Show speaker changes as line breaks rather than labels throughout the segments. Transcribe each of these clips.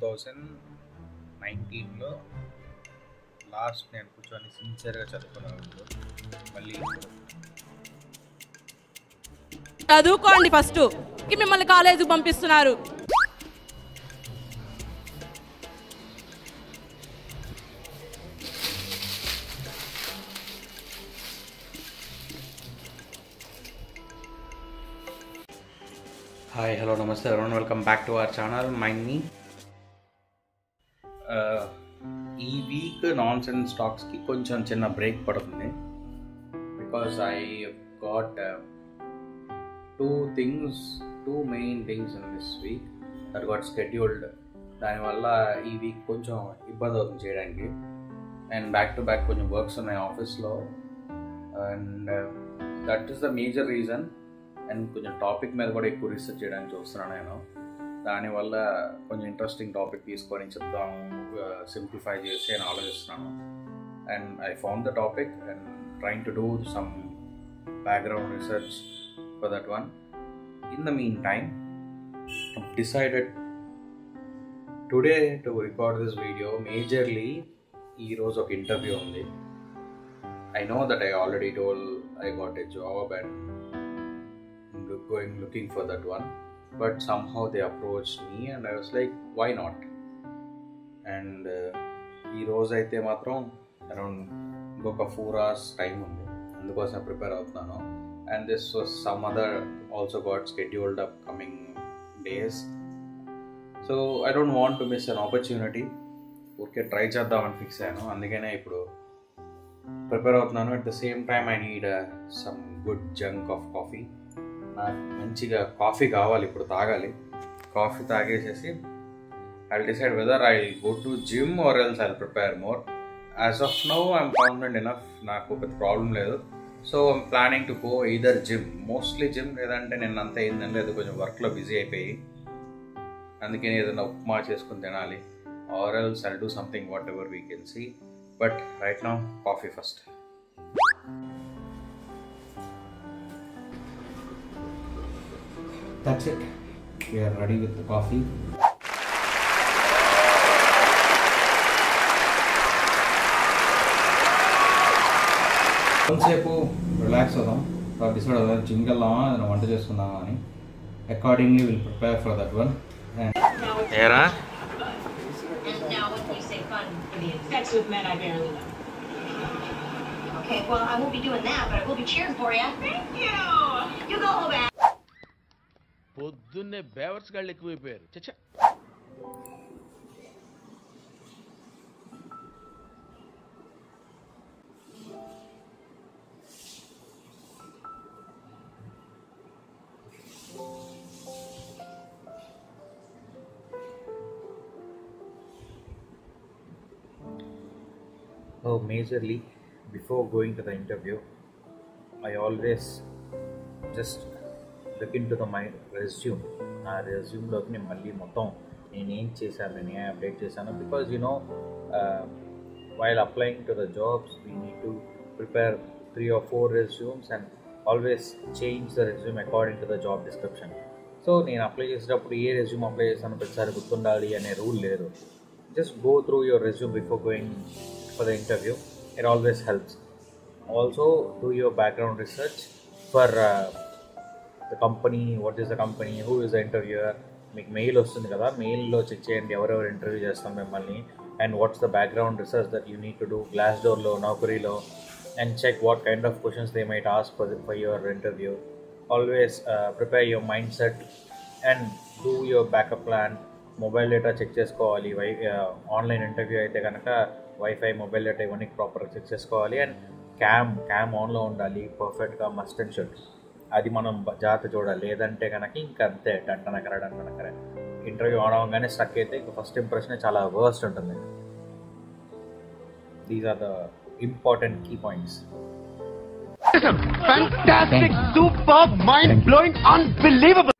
2019లో last నేను కూర్చొని సిన్సియర్గా చదువుకున్నాను. మళ్ళీ
చదువుకోండి ఫస్ట్, మిమ్మల్ని కాలేజీకి పంపిస్తున్నారు.
హాయ్, హలో, నమస్తే everyone, welcome back to our channel mind me. ఈ వీక్ నాన్ సెన్స్ స్టాక్స్కి కొంచెం చిన్న బ్రేక్ పడుతుంది. Because I got two main things in this week that got scheduled. దానివల్ల ఈ వీక్ కొంచెం ఇబ్బంది అవుతుంది చేయడానికి. అండ్ బ్యాక్ టు బ్యాక్ కొంచెం వర్క్స్ ఉన్నాయి ఆఫీస్లో. And that is the major reason. And కొంచెం టాపిక్ మీద కూడా ఎక్కువ రీసెర్చ్ చేయడానికి చూస్తున్నాను నేను. దానివల్ల కొంచెం ఇంట్రెస్టింగ్ టాపిక్ తీసుకొని చెప్తాము, సింప్లిఫై చేసి అని ఆలోచిస్తున్నాను. And I found the topic and trying to do some background research for that one. In the meantime, I've decided today to record this video. Majorly, ee roju oka interview undi. I know that I already told I got a job and looking for that one, but somehow they approached me and I was like, why not? And ee roju aithe matram around inkoka 4 hours time undi, andukosam prepare avutunnanu. And this was some other also got scheduled upcoming days, so I don't want to miss an opportunity. Okay, try చేద్దామని fix అయ్యాను, అందుకనే ఇప్పుడు prepare అవుతున్నాను. At the same time I need some good junk of coffee. నాకు మంచిగా coffee కావాలి, ఇప్పుడు తాగాలి. కాఫీ తాగేసేసి I will decide whether I will go to gym or else I will prepare more. As of now I'm confident enough, నాకు పెద్ద problem లేదు. So I'm planning to go either gym, mostly gym, లేదంటే నేను అంతా ఏందని లేదు, కొంచెం వర్క్లో బిజీ అయిపోయి అందుకని ఏదైనా ఉప్మా చేసుకుని తినాలి. Or else I'll do something whatever we can see. But right now coffee first. That's it, we are ready with the coffee. కొంతసేపు రిలాక్స్ అవుదాం, డిసైడ్ అవుదాం జిమ్కి వెళ్దామా ఏదైనా వంట చేసుకుందామా అని. Accordingly will prepare for that one. ఏరా
Sex with men I barely know.
Okay, well, I won't be doing that, but I will be cheering for you.
Thank you.
You go home, Ann.
పొద్దున్నే బేవర్స్ గాళ్ళు ఎక్కువైపోయారు. చచ్చా,
Oh, majorly, before going to the interview, I always just look into my resume. నా రెజ్యూమ్లోకి నేను మళ్ళీ మొత్తం నేను ఏం చేశాను, నేను ఏం అప్డేట్ చేశాను. Because while applying to the jobs, we need to prepare 3 or 4 resumes and always change the resume according to the job description. So నేను అప్లై చేసేటప్పుడు ఏ రెజ్యూమ్ అప్లై చేశాను ప్రతిసారి గుర్తుండాలి అనే రూల్ లేదు. Just go through your resume before going for the interview. It always helps. Also, do your background research for the company. What is the company? Who is the interviewer? మీకు mail వస్తుంది కదా, మెయిల్లో check చేయండి ఎవరెవరు interview చేస్తాం మిమ్మల్ని. And what's the background research that you need to do గ్లాస్డోర్లో, నౌకరీలో. And check what kind of questions they might ask for your interview. Always prepare your mind set and do your backup plan. Mobile data check చేసుకోవాలి. Online interview అయితే కనుక wifi, mobile data ఇవన్నీ ప్రాపర్గా check చేసుకోవాలి. And cam ఆన్లో ఉండాలి పర్ఫెక్ట్గా, must and should. అది మనం జాగ్రత్త చూడాలి, లేదంటే కనుక ఇంకా అంతే డంటనకర. ఇంటర్వ్యూ ఆన్ అవ్వగానే స్టక్ అయితే ఇంకా ఫస్ట్ ఇంప్రెషన్ చాలా వర్స్ట్ ఉంటుంది. These are the important key points.
fantastic, superb, mind-blowing, unbelievable.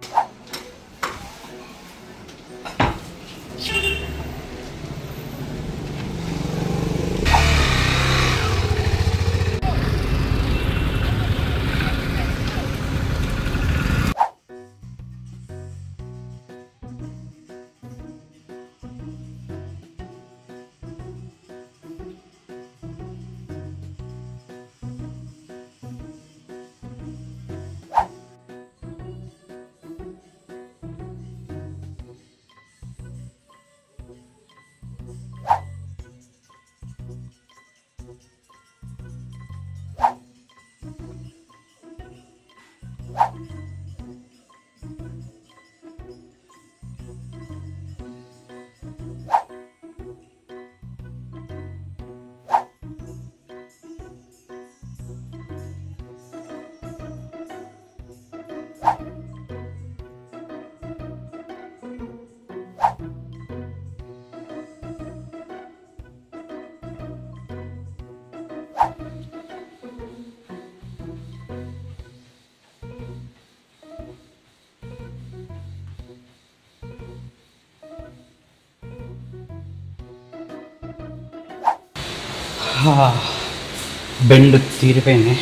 Bend తీరిపోయింది,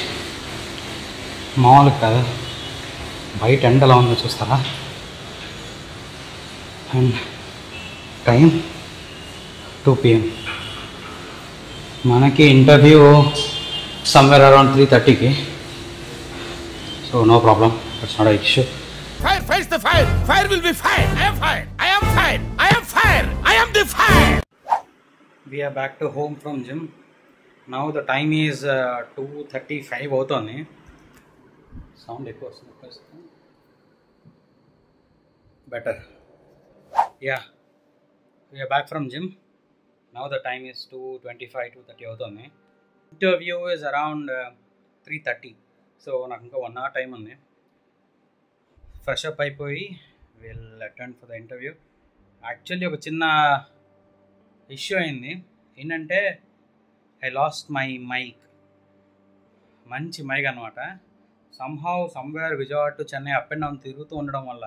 మామూలుగా కాదు. బయట ఎండ ఎలా ఉందో చూస్తారా? And time 2 PM. మనకి ఇంటర్వ్యూ సమ్వేర్ అరౌండ్ 3:30కి. So no problem, it's not an issue.
Fire fights the fire. Fire will be fire. I am fire. I am fire. I am fire. I am the fire.
We are back to home from gym. Now the time is 2:35 అవుతుంది. Sound ఎక్కువ వస్తుంది. Better. Yeah, we are back from gym. Now the time is 2:25, 2:30 అవుతుంది. Interview is around 3:30. So నాకు ఇంకా 1 hour time ఉంది. Fresh up అయిపోయి will attend for the interview. Actually ఒక చిన్న ఇష్యూ అయింది. ఏంటంటే ఐ లాస్ట్ మై మైక్. మంచి మైక్ అనమాట. Somewhere Vijayawada to Chennai up and down తిరుగుతూ ఉండడం వల్ల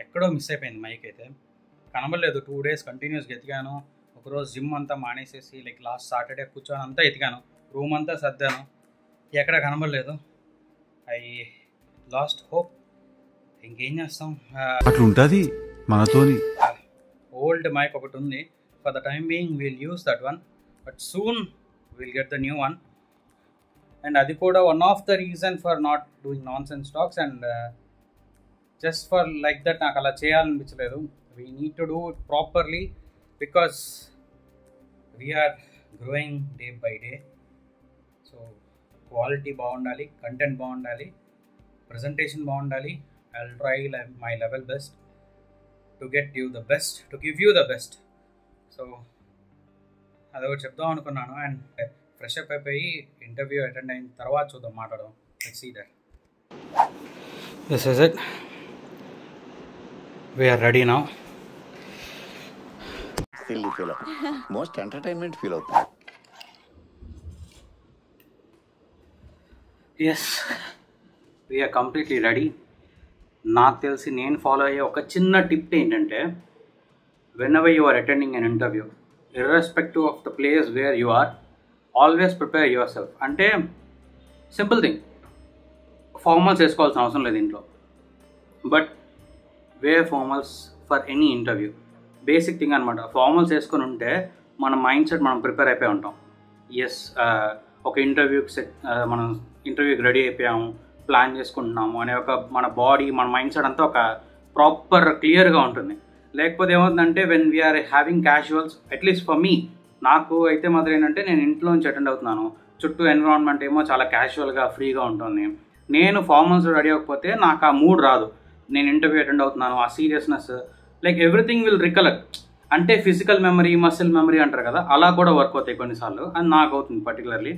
ఎక్కడో మిస్ అయిపోయింది మైక్. అయితే కనబడలేదు. 2 days కంటిన్యూస్గా ఎతికాను. ఒకరోజు జిమ్ అంతా మానేసేసి లాస్ట్ సాటర్డే కూర్చొని అంతా ఎతికాను, రూమ్ అంతా సర్దాను, ఎక్కడ కనబడలేదు. I lost hope. ఇంకేం చేస్తాం,
అట్లుంటుంది మనతోని.
ఓల్డ్ మైక్ ఒకటి ఉంది. For the time being will use that one, but soon will get the new one. And అది కూడా one of the reason for not doing nonsense talks. And just for like that నాకు అలా చేయాలనిపించలేదు. We need to do it properly because we're growing day by day. So quality బాగుండాలి, content బాగుండాలి, presentation బాగుండాలి. I'll try my level best to get you the best, to give you the best. So అదొకటి చెప్దాం అనుకున్నాను. And fresh up అయిపోయి interview attend అయిన తర్వాత చూద్దాం, మాట్లాడదాం. Let's see that. This is it. We are ready now.
Silly fellow. Most entertainment fellow.
Yes, we are completely ready. నాకు తెలిసి నేను ఫాలో అయ్యే ఒక చిన్న టిప్ ఏంటంటే, whenever you are attending an interview, irrespective of the place where you are, always prepare yourself. అంటే simple thing, formals వేసుకోవాల్సిన అవసరం లేదు ఇంట్లో, but wear formals for any interview. Basic thing అనమాట. ఫార్మల్స్ వేసుకొని ఉంటే మన మైండ్ సెట్ మనం ప్రిపేర్ అయిపోయి ఉంటాం. ఎస్, ఒక మనం ఇంటర్వ్యూకి రెడీ అయిపోయాము, ప్లాన్ చేసుకుంటున్నాము అనే ఒక మన బాడీ, మన మైండ్ సెట్ అంతా ఒక ప్రాపర్ క్లియర్గా ఉంటుంది. లేకపోతే ఏమవుతుందంటే when we're having casuals, at least for me, నాకు అయితే మాత్రం ఏంటంటే నేను ఇంట్లోంచి అటెండ్ అవుతున్నాను, చుట్టూ ఎన్విరాన్మెంట్ ఏమో చాలా క్యాజువల్గా ఫ్రీగా ఉంటుంది. నేను ఫార్మల్స్ రెడీ అవ్వకపోతే నాకు ఆ మూడ్ రాదు. నేను ఇంటర్వ్యూ అటెండ్ అవుతున్నాను, ఆ seriousness, like everything will recollect. అంటే ఫిజికల్ మెమరీ, మసిల్ మెమరీ అంటారు కదా, అలా కూడా వర్క్ అవుతాయి కొన్నిసార్లు. అది నాకు అవుతుంది పర్టికులర్లీ.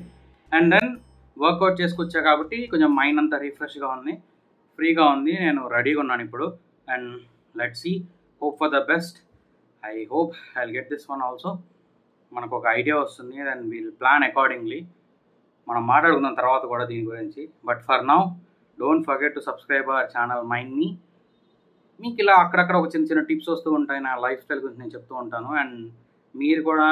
అండ్ దెన్ వర్కౌట్ చేసుకొచ్చా కాబట్టి కొంచెం మైండ్ అంతా రిఫ్రెష్గా ఉంది, ఫ్రీగా ఉంది. నేను రెడీగా ఉన్నాను ఇప్పుడు. And let's see, hope for the best. I hope I will get this one also. మనకు ఒక ఐడియా వస్తుంది, దెన్ వీల్ ప్లాన్ అకార్డింగ్లీ. మనం మాట్లాడుకుందాం తర్వాత కూడా దీని గురించి. But for now don't forget to subscribe our channel mind me. మీకు ఇలా అక్కడక్కడ ఒక చిన్న చిన్న టిప్స్ వస్తూ ఉంటాయి, నా లైఫ్ స్టైల్ గురించి నేను చెప్తూ ఉంటాను. అండ్ మీరు కూడా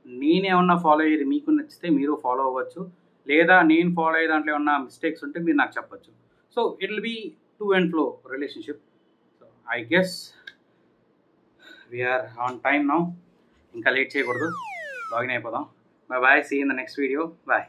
నేనేమన్నా ఫాలో అయ్యేది మీకు నచ్చితే మీరు ఫాలో అవ్వచ్చు, లేదా నేను ఫాలో అయ్యే దాంట్లో ఏమన్నా మిస్టేక్స్ ఉంటే మీరు నాకు చెప్పచ్చు. So it will be to and flow relationship. So I guess we're on time now. ఇంకా లేట్ చేయకూడదు, లాగిన్ అయిపోదాం. Bye bye, see in the next video. Bye.